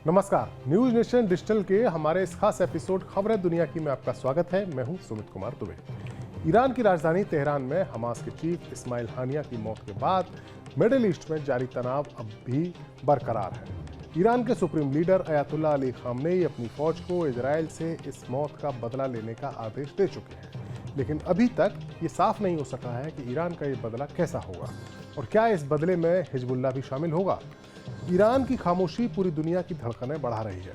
नमस्कार, news nation digital के हमारे इस खास एपिसोड खबरें दुनिया की में आपका स्वागत है। मैं हूं सुमित कुमार दुबे। ईरान की राजधानी तेहरान में हमास के चीफ इस्माइल हानिया की मौत के बाद मिडिल ईस्ट में जारी तनाव अब भी बरकरार है। ईरान के supreme leader Ayatollah Ali Khamenei अपनी फौज को इजरायल से इस मौत का बदला लेने का आदेश दे चुके हैं, लेकिन अभी तक ये साफ नहीं हो सका है कि ईरान का ये बदला कैसा होगा और क्या इस बदले में हिजबुल्लाह भी शामिल होगा। ईरान की खामोशी पूरी दुनिया की धड़कनें बढ़ा रही है।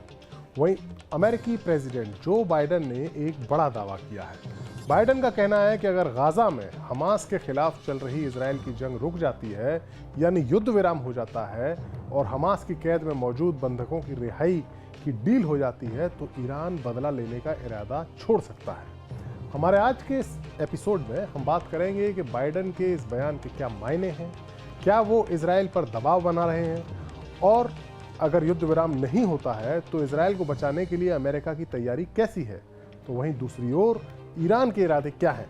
वहीं अमेरिकी प्रेसिडेंट जो बाइडेन ने एक बड़ा दावा किया है। बाइडेन का कहना है कि अगर गाजा में हमास के खिलाफ चल रही इजरायल की जंग रुक जाती है, यानी युद्ध विराम हो जाता है और हमास की कैद में मौजूद बंधकों की रिहाई की डील हो जाती है, तो ईरान बदला लेने का इरादा छोड़ सकता है। हमारे आज के इस एपिसोड में हम बात करेंगे कि बाइडेन के इस बयान के क्या मायने हैं, क्या वो इजरायल पर दबाव बना रहे हैं, और अगर युद्ध विराम नहीं होता है तो इजरायल को बचाने के लिए अमेरिका की तैयारी कैसी है। तो वहीं दूसरी ओर ईरान के इरादे क्या हैं।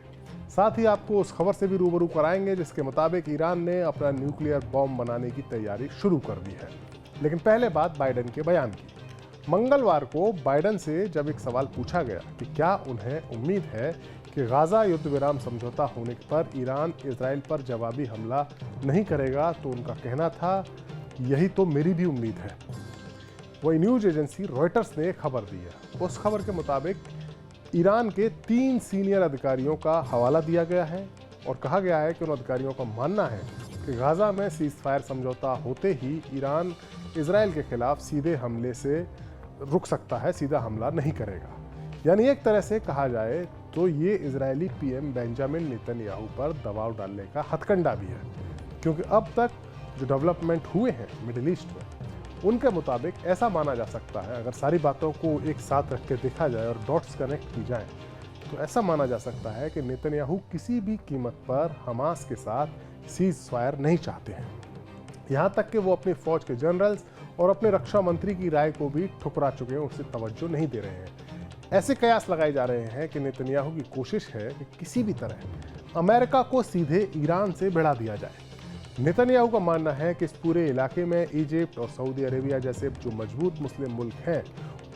साथ ही आपको उस खबर से भी रूबरू कराएंगे जिसके मुताबिक ईरान ने अपना न्यूक्लियर बॉम्ब बनाने की तैयारी शुरू कर दी है। लेकिन पहले बात बाइडेन के बयान की। मंगलवार को बाइडेन से जब एक सवाल पूछा गया कि क्या उन्हें उम्मीद है कि गाजा युद्ध विराम समझौता होने पर ईरान इजरायल पर जवाबी हमला नहीं करेगा, तो उनका कहना था यही तो मेरी भी उम्मीद है। वही न्यूज एजेंसी रॉयटर्स ने खबर दी है। उस खबर के मुताबिक ईरान के 3 सीनियर अधिकारियों का हवाला दिया गया है और कहा गया है कि उन अधिकारियों का मानना है कि गाजा में सीज फायर समझौता होते ही ईरान इजरायल के खिलाफ सीधे हमले से रुक सकता है, सीधा हमला नहीं करेगा। यानी एक तरह से कहा जाए तो ये इजरायली पीएम बेंजामिन नेतन्याहू पर दबाव डालने का हथकंडा भी है, क्योंकि अब तक जो डेवलपमेंट हुए हैं मिडिल ईस्ट में, उनके मुताबिक ऐसा माना जा सकता है, अगर सारी बातों को एक साथ रख के देखा जाए और डॉट्स कनेक्ट की जाए, तो ऐसा माना जा सकता है कि नेतन्याहू किसी भी कीमत पर हमास के साथ सीज फायर नहीं चाहते हैं। यहाँ तक कि वो अपनी फौज के जनरल्स और अपने रक्षा मंत्री की राय को भी ठुकरा चुके हैं, उससे तवज्जो नहीं दे रहे हैं। ऐसे कयास लगाए जा रहे हैं कि नेतन्याहू की कोशिश है कि किसी भी तरह अमेरिका को सीधे ईरान से भिड़ा दिया जाए। नेतन्याहू का मानना है कि इस पूरे इलाके में इजिप्ट और सऊदी अरेबिया जैसे जो मजबूत मुस्लिम मुल्क हैं,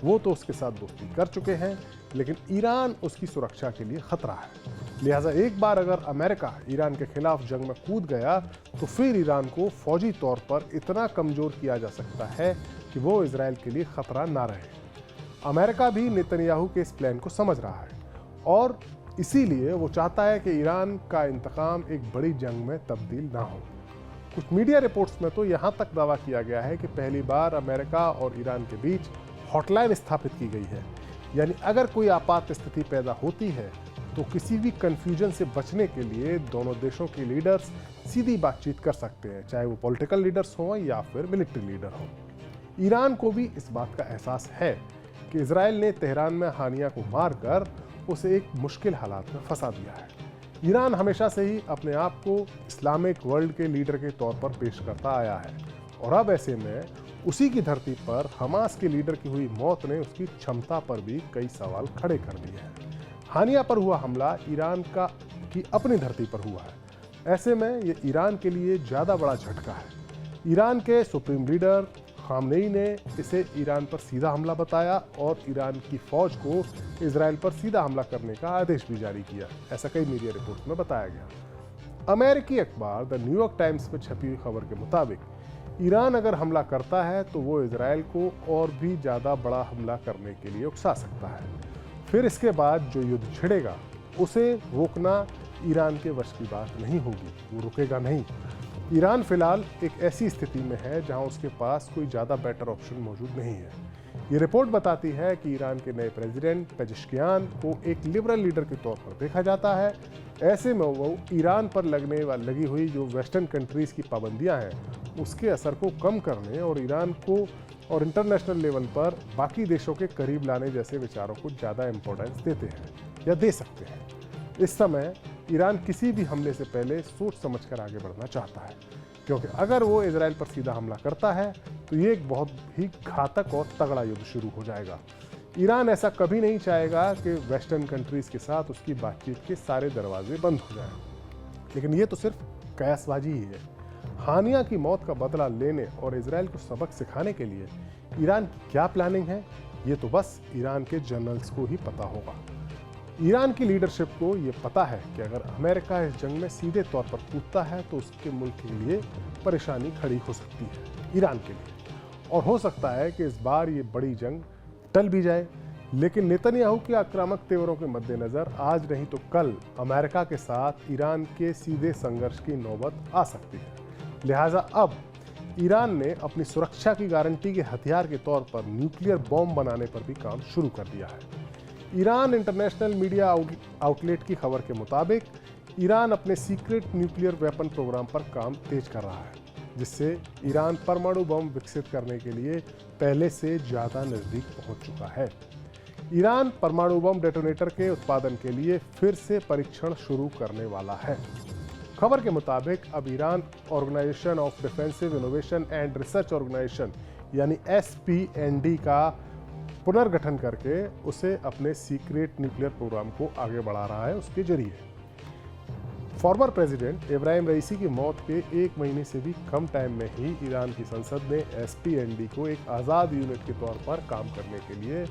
वो तो उसके साथ दोस्ती कर चुके हैं, लेकिन ईरान उसकी सुरक्षा के लिए खतरा है। लिहाजा एक बार अगर अमेरिका ईरान के खिलाफ जंग में कूद गया तो फिर ईरान को फौजी तौर पर इतना कमजोर किया जा सकता है कि वो इजरायल के लिए खतरा ना रहे। अमेरिका भी नेतन्याहू के इस प्लान को समझ रहा है और इसीलिए वो चाहता है कि ईरान का इंतकाम एक बड़ी जंग में तब्दील ना हो। कुछ मीडिया रिपोर्ट्स में तो यहाँ तक दावा किया गया है कि पहली बार अमेरिका और ईरान के बीच हॉटलाइन स्थापित की गई है, यानी अगर कोई आपात स्थिति पैदा होती है तो किसी भी कंफ्यूजन से बचने के लिए दोनों देशों के लीडर्स सीधी बातचीत कर सकते हैं, चाहे वो पॉलिटिकल लीडर्स हों या फिर मिलिट्री लीडर हों। ईरान को भी इस बात का एहसास है कि इजरायल ने तेहरान में हानिया को मारकर उसे एक मुश्किल हालात में फंसा दिया है। ईरान हमेशा से ही अपने आप को इस्लामिक वर्ल्ड के लीडर के तौर पर पेश करता आया है और अब ऐसे में उसी की धरती पर हमास के लीडर की हुई मौत ने उसकी क्षमता पर भी कई सवाल खड़े कर दिए हैं। हानिया पर हुआ हमला ईरान की अपनी धरती पर हुआ है। ऐसे में ये ईरान के लिए ज़्यादा बड़ा झटका है। ईरान के सुप्रीम लीडर खामनेई ने इसे ईरान पर सीधा हमला बताया और ईरान की फौज को इजरायल पर सीधा हमला करने का आदेश भी जारी किया, ऐसा कई मीडिया रिपोर्ट्स में बताया गया। अमेरिकी अखबार द न्यूयॉर्क टाइम्स में छपी हुई खबर के मुताबिक ईरान अगर हमला करता है तो वो इजरायल को और भी ज़्यादा बड़ा हमला करने के लिए उकसा सकता है। फिर इसके बाद जो युद्ध छिड़ेगा उसे रोकना ईरान के वश की बात नहीं होगी, वो रुकेगा नहीं। ईरान फिलहाल एक ऐसी स्थिति में है जहां उसके पास कोई ज़्यादा बेटर ऑप्शन मौजूद नहीं है। ये रिपोर्ट बताती है कि ईरान के नए प्रेसिडेंट पेजेश्कियान को एक लिबरल लीडर के तौर पर देखा जाता है। ऐसे में वो ईरान पर लगी हुई जो वेस्टर्न कंट्रीज़ की पाबंदियां हैं उसके असर को कम करने और ईरान को और इंटरनेशनल लेवल पर बाकी देशों के करीब लाने जैसे विचारों को ज़्यादा इम्पोर्टेंस देते हैं या दे सकते हैं। इस समय ईरान किसी भी हमले से पहले सोच समझकर आगे बढ़ना चाहता है, क्योंकि अगर वो इजरायल पर सीधा हमला करता है तो ये एक बहुत ही घातक और तगड़ा युद्ध शुरू हो जाएगा। ईरान ऐसा कभी नहीं चाहेगा कि वेस्टर्न कंट्रीज़ के साथ उसकी बातचीत के सारे दरवाजे बंद हो जाएं। लेकिन ये तो सिर्फ कयासबाजी ही है। हानिया की मौत का बदला लेने और इजरायल को सबक सिखाने के लिए ईरान की क्या प्लानिंग है, ये तो बस ईरान के जनरल्स को ही पता होगा। ईरान की लीडरशिप को ये पता है कि अगर अमेरिका इस जंग में सीधे तौर पर कूदता है तो उसके मुल्क के लिए परेशानी खड़ी हो सकती है, ईरान के लिए। और हो सकता है कि इस बार ये बड़ी जंग टल भी जाए, लेकिन नेतन्याहू के आक्रामक तेवरों के मद्देनजर आज नहीं तो कल अमेरिका के साथ ईरान के सीधे संघर्ष की नौबत आ सकती है। लिहाजा अब ईरान ने अपनी सुरक्षा की गारंटी के हथियार के तौर पर न्यूक्लियर बॉम्ब बनाने पर भी काम शुरू कर दिया है। ईरान इंटरनेशनल मीडिया आउटलेट की खबर के मुताबिक ईरान अपने सीक्रेट न्यूक्लियर वेपन प्रोग्राम पर काम तेज कर रहा है, जिससे ईरान परमाणु बम विकसित करने के लिए पहले से ज़्यादा नज़दीक पहुंच चुका है। ईरान परमाणु बम डेटोनेटर के उत्पादन के लिए फिर से परीक्षण शुरू करने वाला है। खबर के मुताबिक अब Iran organization of defensive innovation and research organization यानी SPND का पुनर्गठन करके उसे अपने सीक्रेट न्यूक्लियर प्रोग्राम को आगे बढ़ा रहा है उसके जरिए। फॉर्मर प्रेसिडेंट इब्राहिम रईसी की मौत के 1 महीने से भी कम टाइम में ही ईरान की संसद ने SPND को एक आज़ाद यूनिट के तौर पर काम करने के लिए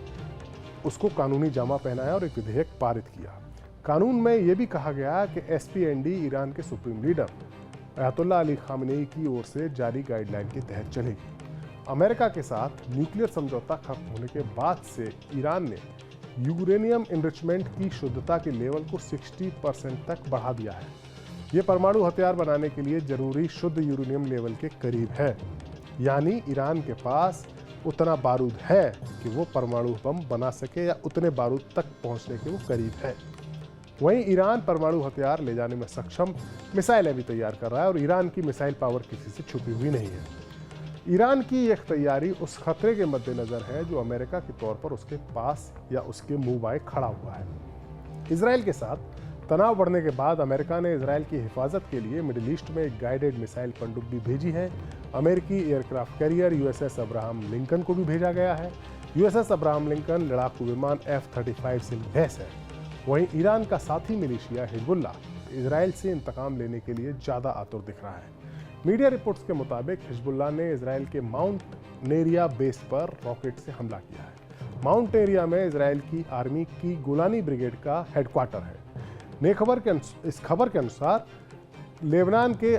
उसको कानूनी जामा पहनाया और एक विधेयक पारित किया। कानून में यह भी कहा गया कि SPND ईरान के supreme leader Ayatollah Ali Khamenei की ओर से जारी गाइडलाइन के तहत चलेगी। अमेरिका के साथ न्यूक्लियर समझौता खत्म होने के बाद से ईरान ने यूरेनियम इनरिचमेंट की शुद्धता के लेवल को 60% तक बढ़ा दिया है। ये परमाणु हथियार बनाने के लिए जरूरी शुद्ध यूरेनियम लेवल के करीब है, यानी ईरान के पास उतना बारूद है कि वो परमाणु बम बना सके या उतने बारूद तक पहुंचने के वो करीब है। वहीं ईरान परमाणु हथियार ले जाने में सक्षम मिसाइलें भी तैयार कर रहा है और ईरान की मिसाइल पावर किसी से छुपी हुई नहीं है। ईरान की यह तैयारी उस खतरे के मद्देनजर है जो अमेरिका के तौर पर उसके पास या उसके मुंह बाएं खड़ा हुआ है। इसराइल के साथ तनाव बढ़ने के बाद अमेरिका ने इसराइल की हिफाजत के लिए मिडिल ईस्ट में एक गाइडेड मिसाइल पनडुब्बी भेजी है। अमेरिकी aircraft carrier USS Abraham Lincoln को भी भेजा गया है। USS अब्राहम लिंकन लड़ाकू विमान F-35 से लैस है। वहीं ईरान का साथी मिलिशिया हिजबुल्लाह इसराइल से इंतकाम लेने के लिए ज़्यादा आतुर दिख रहा है। मीडिया रिपोर्ट्स के मुताबिक हिजबुल्लाह ने इसराइल के माउंट नेरिया बेस पर रॉकेट से हमला किया है। माउंट नेरिया में इसराइल की आर्मी की गोलानी ब्रिगेड का हेडक्वार्टर है। इस खबर के अनुसार लेबनान के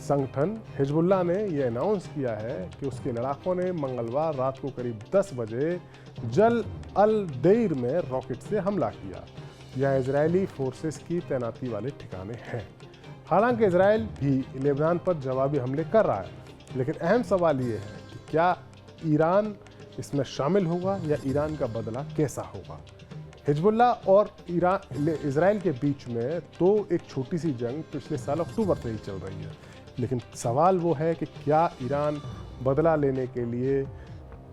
संगठन हिजबुल्लाह ने यह अनाउंस किया है कि उसके लड़ाकों ने मंगलवार रात को करीब 10 बजे जल अल देर में रॉकेट से हमला किया। यह इजरायली फोर्सेस की तैनाती वाले ठिकाने हैं। हालांकि इजराइल भी लेबनान पर जवाबी हमले कर रहा है, लेकिन अहम सवाल ये है कि क्या ईरान इसमें शामिल होगा या ईरान का बदला कैसा होगा। हिजबुल्लाह और इजराइल के बीच में तो एक छोटी सी जंग पिछले साल अक्टूबर से ही चल रही है, लेकिन सवाल वो है कि क्या ईरान बदला लेने के लिए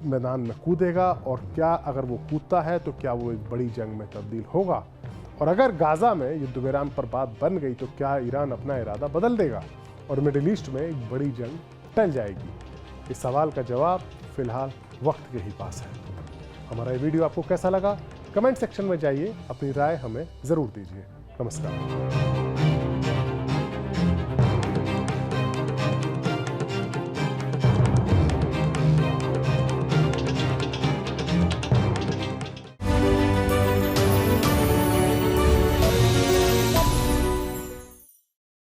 मैदान में कूदेगा और क्या अगर वो कूदता है तो क्या वो एक बड़ी जंग में तब्दील होगा। और अगर गाजा में युद्ध विराम पर बात बन गई तो क्या ईरान अपना इरादा बदल देगा और मिडिल ईस्ट में एक बड़ी जंग टल जाएगी। इस सवाल का जवाब फिलहाल वक्त के ही पास है। हमारा ये वीडियो आपको कैसा लगा, कमेंट सेक्शन में जाइए, अपनी राय हमें ज़रूर दीजिए। नमस्कार।